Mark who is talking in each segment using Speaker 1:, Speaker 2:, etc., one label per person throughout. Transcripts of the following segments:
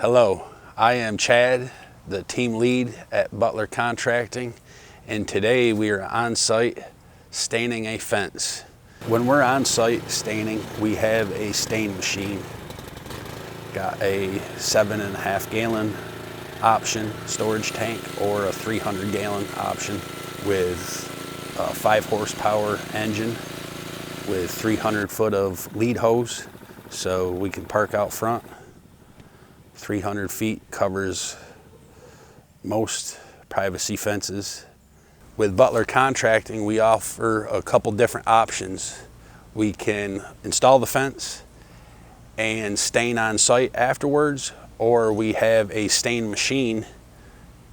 Speaker 1: Hello, I am Chad, the team lead at Butler Contracting, and today we are on site staining a fence. When we're on site staining, we have a stain machine. Got a 7.5 gallon option storage tank or a 300 gallon option with a 5 horsepower engine with 300 foot of lead hose, so we can park out front. 300 feet covers most privacy fences. With Butler Contracting, we offer a couple different options. We can install the fence and stain on site afterwards, or we have a stain machine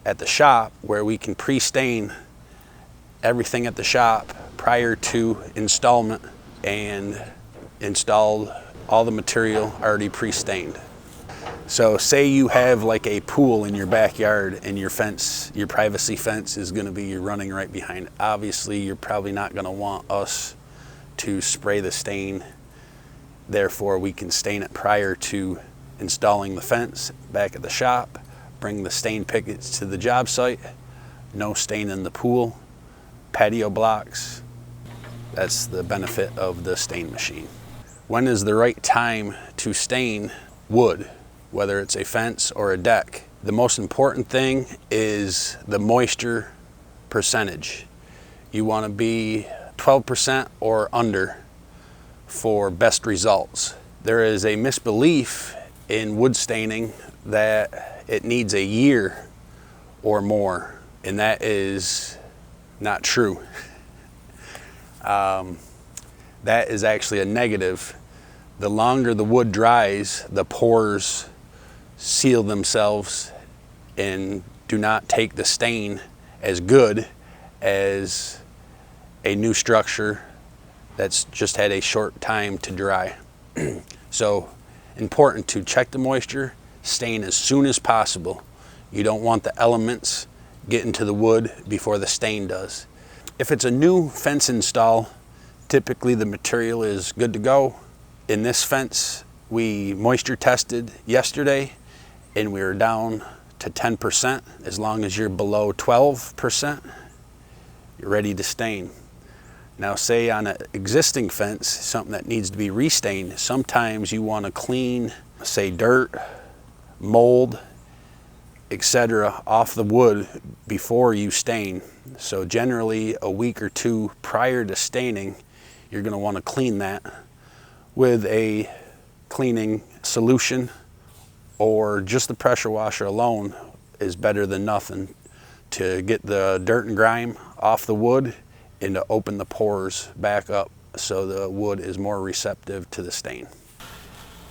Speaker 1: at the shop where we can pre-stain everything at the shop prior to installment and install all the material already pre-stained. So say you have like a pool in your backyard and your fence, your privacy fence is going to be running right behind it. Obviously, you're probably not going to want us to spray the stain. Therefore, we can stain it prior to installing the fence back at the shop, bring the stain pickets to the job site, no stain in the pool, patio blocks. That's the benefit of the stain machine. When is the right time to stain wood, whether it's a fence or a deck? The most important thing is the moisture percentage. You want to be 12% or under for best results. There is a misbelief in wood staining that it needs a year or more, and that is not true. That is actually a negative. The longer the wood dries, the pores seal themselves and do not take the stain as good as a new structure that's just had a short time to dry. So important to check the moisture, stain as soon as possible. You don't want the elements getting to the wood before the stain does. If it's a new fence install, typically the material is good to go. In this fence, we moisture tested yesterday and we were down to 10%. As long as you're below 12%, you're ready to stain. Now say on an existing fence, something that needs to be restained, sometimes you want to clean, say dirt, mold, etc. off the wood before you stain. So generally a week or two prior to staining, you're going to want to clean that with a cleaning solution, or just the pressure washer alone is better than nothing to get the dirt and grime off the wood and to open the pores back up so the wood is more receptive to the stain.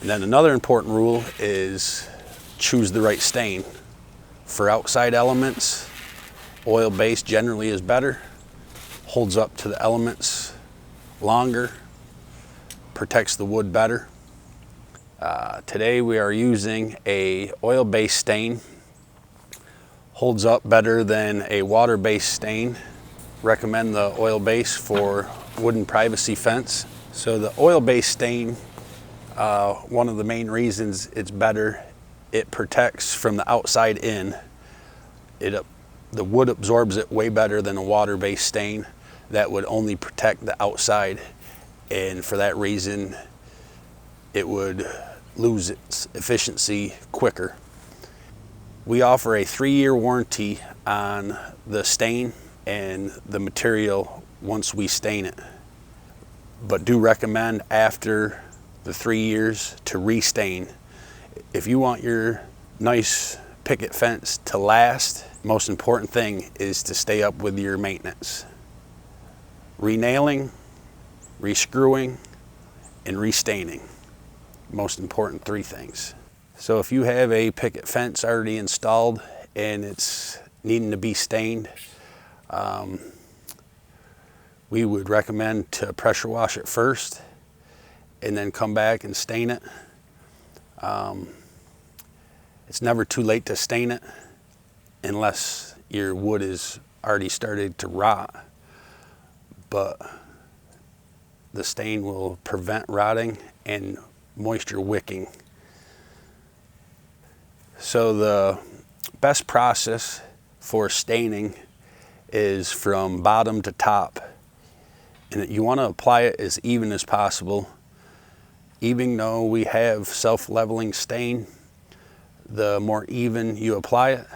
Speaker 1: And then another important rule is choose the right stain. For outside elements, oil-based generally is better, holds up to the elements longer, protects the wood better. Today we are using a oil-based stain. Holds up better than a water-based stain. Recommend the oil-based for wooden privacy fence. So the oil-based stain, one of the main reasons it's better, it protects from the outside in. The wood absorbs it way better than a water-based stain that would only protect the outside, and for that reason it would lose its efficiency quicker. We offer a 3-year warranty on the stain and the material once we stain it, but do recommend after the 3 years to restain. If you want your nice picket fence to last, most important thing is to stay up with your maintenance. Renailing, rescrewing, and restaining. Most important 3 things. So if you have a picket fence already installed and it's needing to be stained, we would recommend to pressure wash it first and then come back and stain it. It's never too late to stain it unless your wood is already started to rot, but the stain will prevent rotting and moisture wicking. So the best process for staining is from bottom to top. And you want to apply it as even as possible. Even though we have self-leveling stain, the more even you apply it,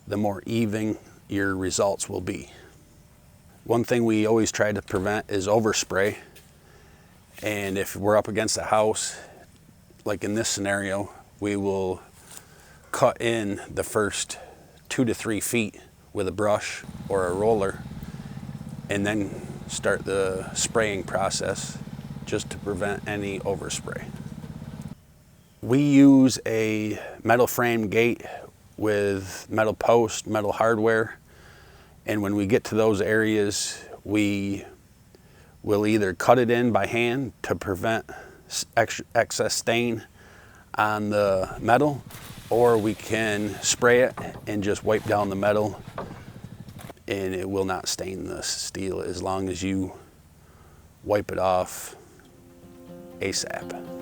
Speaker 1: the more even your results will be. One thing we always try to prevent is overspray. And if we're up against a house, like in this scenario, we will cut in the first 2 to 3 feet with a brush or a roller, and then start the spraying process just to prevent any overspray. We use a metal frame gate with metal post, metal hardware, and when we get to those areas, we will either cut it in by hand to prevent excess stain on the metal, or we can spray it and just wipe down the metal, and it will not stain the steel as long as you wipe it off ASAP.